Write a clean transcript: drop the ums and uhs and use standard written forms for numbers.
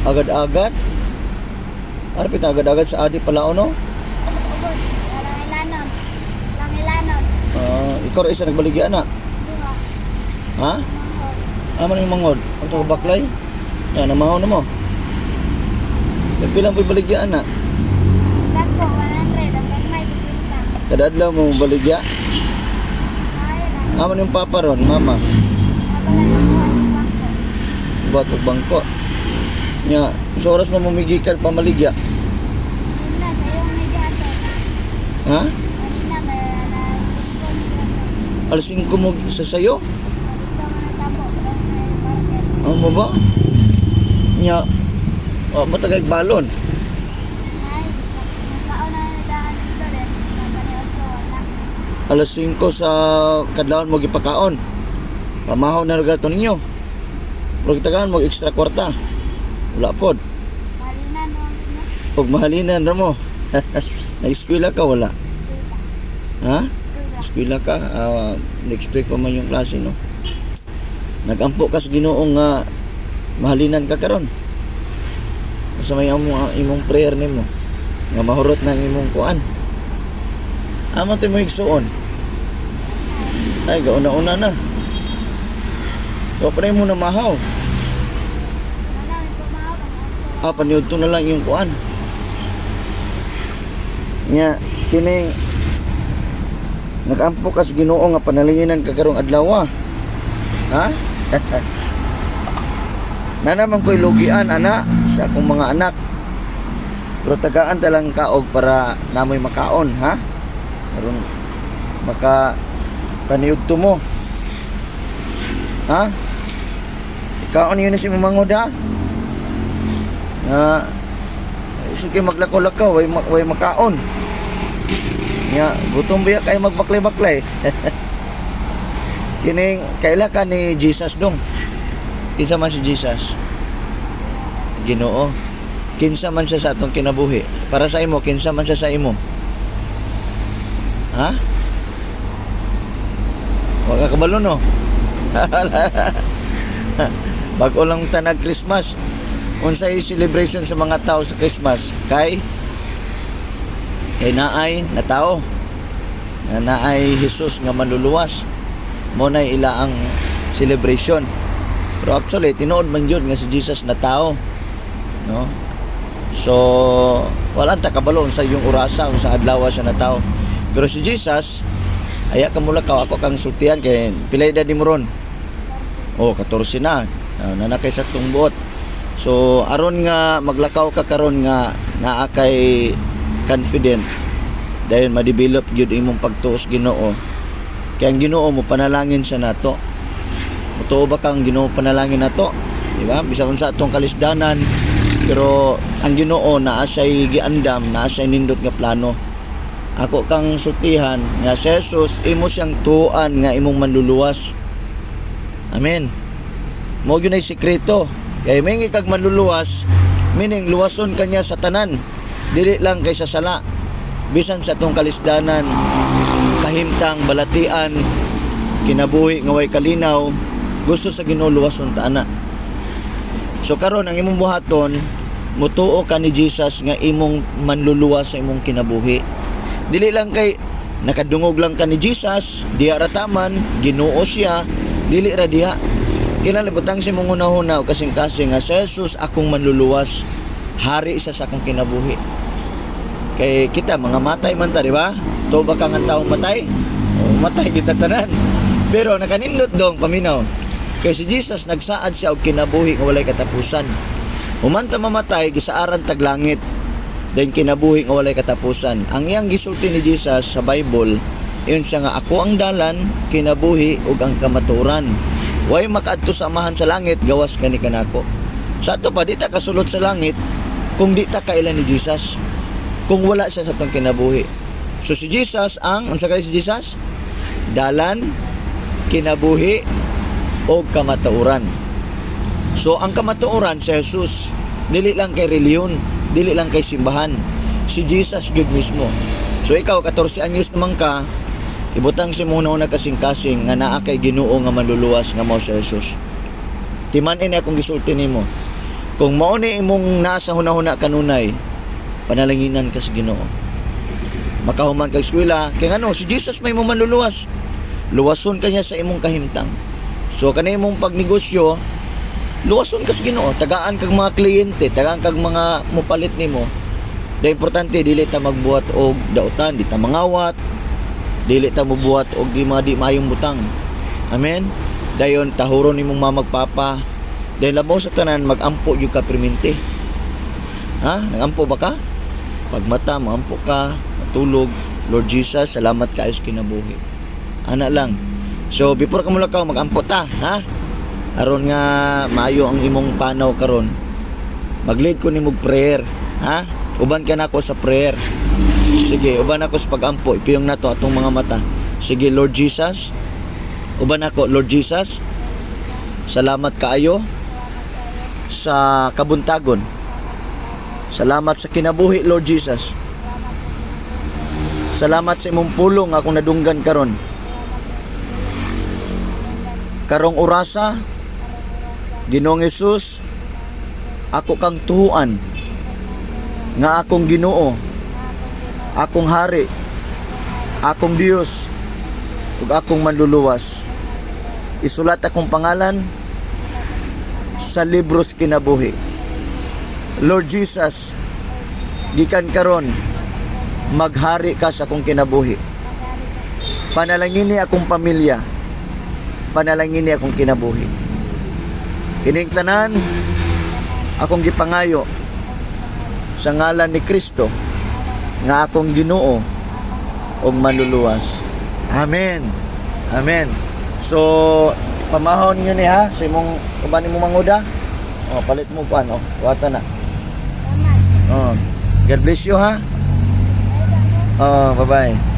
Agad-agad. Ano pita agad-agad sa adi pala no? Ubod. Langilanon. Langilanon. Ikaw ra isa nagbaligya na. Duha. Ha? Mangod. Aman yung mangod. Ang sa baklay. Yan, namahaw na mo. Nagpilang po'y baligya na. Dagko, 100. Ang gagmay, 50. Kadadlaw mo baligya. Kaya na. Aman yung papa ron, mama. Mabala na buwan ng bangko. Buhat og bangko. Nya, sa oras mo mamigikan pamaligya. Yun na, sa'yo ang medyo ato. Ha? Kanina, may diskon. Alas 5 mo sa sayo? Dito mo natabo. May market. Ano mo ba? Nya, matagay balon. Ay, nagkaon na nadahan dito rin. Napaniod ko, wala. Alas 5 sa kadlawon mo gipakaon. Pamahaw na regato ninyo. Pero kitagaan mo extra kwarta. Wala pod. Malinan mo. Pag mahalinan ra mo. Nag-eskwela ka wala? Ha? Eskwela ka? Next week pa man yung klase no. Nagampo ka sa Ginoo nga mahalinan ka karon. Sa may imong prayer nimo nga mahurot ng imong kuan. Amo ti mo igsuon. Ay gauna-una na. Wa pa mo na mahaw. Wala, may pumahaw. Paniud to na lang yung kuan. Nya kining nagampo ka sa Ginoo nga panalinginan ka karong adlaw. Ha? Na naman ko'y lugian ana sa akong mga anak. Pero tagaan talang kaog para namoy makaon, ha? Karon maka paniudto mo. Ha? Ikaon yun si mamangod ha? Nga sige maglakaw-lakaw way makaon. Nya gutom biya kay magbaklay-baklay. Kining kaila ka ni Jesus dong. Kinsa man si Jesus? Ginoo. Kinsa man siya sa atong kinabuhi? Para sa imo, kinsa man siya sa imo? Ha? Wa ka kabalo no? Bago lang tanag Christmas. Unsay celebration sa mga tao sa Christmas? Kay naay na tao. Naay Jesus nga manluluwas. Mo na ila ang celebration. Pero actually tinuod man yun nga si Jesus na tao, no? So wala ta kabalo sa iyong orasa kung sa adlaw siya na tao. Pero si Jesus aya ka mula ka ako kang sultihan kay pilay edad mo ron. 14 na. Nanakay sa tungbuot. So aron nga maglakaw ka karon nga naa kay confident dahil ma-develop jud imong pagtuos Ginoo. Kaya ang Ginoo mo panalangin sa nato. Totoo ba kang Ginoo panalangin nato? Di ba? Bisan sa atong kalisdanan, pero ang Ginoo naa say giandam, naa say nindot nga plano. Ako kang sultihan nga si Jesus imo siyang tuan nga imong manluluwas. Amen. Mo gyud ay sekreto. Kay mingi kag manluluwas, meaning luwason kanya sa tanan. Dili lang kay sa sala. Bisan sa atong kalisdanan, kahimtang balatian, kinabuhi nga way kalinaw, gusto sa Ginoo luwason ta ana. So karon ang imong buhaton, mutuo ka ni Jesus nga imong manluluwas sa imong kinabuhi. Dili lang kay nakadungog lang ka ni Jesus, diha ra taman, Ginoo siya, dili ra diha. Kinalibutang si mong una-una o kasing-kasing nga sa Jesus akong manluluwas, hari isa sa akong kinabuhi. Kay kita mga matay man ta, di ba? To ba ka nga taong matay? O matay kita tanan. Pero nakanindot dong paminaw. Kay si Jesus nagsaad siya og kinabuhi nga walay katapusan. Human ta mamatay gisaaran tag langit. Then kinabuhi nga walay katapusan. Ang iyang gisulti ni Jesus sa Bible, iyon siya nga ako ang dalan, kinabuhi ug ang kamaturan. Way makaadto sa amahan sa langit gawas kani kanako. Sa ato pa di ta kasulod sa langit kung di ta kailan ni Jesus. Kung wala siya sa atong kinabuhi. So si Jesus unsa kay si Jesus? Dalan, kinabuhi o kamatuoran. So ang kamatuoran si Jesus, dili lang kay reliyon, dili lang kay simbahan. Si Jesus gyud mismo. So ikaw 14 anyos naman ka, ibutang si muna una kasing-kasing nga naa kay Ginoo nga manluluwas nga mao si Jesus. Timan ini akong gisulti nimo. Kung mao ni imong nasa hunahuna kanunay, panalanginan ka sa Ginoo. Makahuman kag eskwela, kay ngano si Jesus may imong manluluwas. Luwason kanya sa imong kahimtang. So kanay imong pagnegosyo, luwason ka sa Ginoo, tagaan kag mga kliyente, tagaan kag mga mupalit nimo. Da importante dili ta magbuhat og dautan, di ta mangawat, dili ta mobuhat og di mayong butang. Amen. Dayon tahuron nimong mamagpapa. Dayon labaw sa tanan magampo gyud ka permente. Ha? Nagampo ba ka? Pagmata, magampo ka, matulog. Lord Jesus, salamat kaayo sa kinabuhi. Ana lang. So before ka mulakaw magampo ta, ha? Aron nga maayo ang imong panaw karon. Mag-lead ko nimog prayer, ha? Uban ka nako sa prayer. Sige, uban ako sa pagampo. Ipiyong nato atong mga mata. Sige, Lord Jesus. Uban ako, Lord Jesus. Salamat kaayo sa kabuntagon. Salamat sa kinabuhi, Lord Jesus. Salamat sa imong pulong akong nadunggan karon. Karong orasa, Ginoong Hesus, ako kang tuhuan nga akong Ginoo, akong hari, akong Dios, ug akong manluluwas. Isulat akong pangalan sa libro sa kinabuhi. Lord Jesus, gikan karon maghari ka sa akong kinabuhi. Panalangini akong pamilya. Panalangini akong kinabuhi. Kining tanan akong gipangayo sa ngalan ni Kristo nga akong Ginoo ug manluluwas. Amen. Amen. So pamahon niyo ni ha sa imong uban imong manguda. Oh, palit mo pan oh. Wata na. Salamat. Oh. God bless you ha. Oh, bye-bye.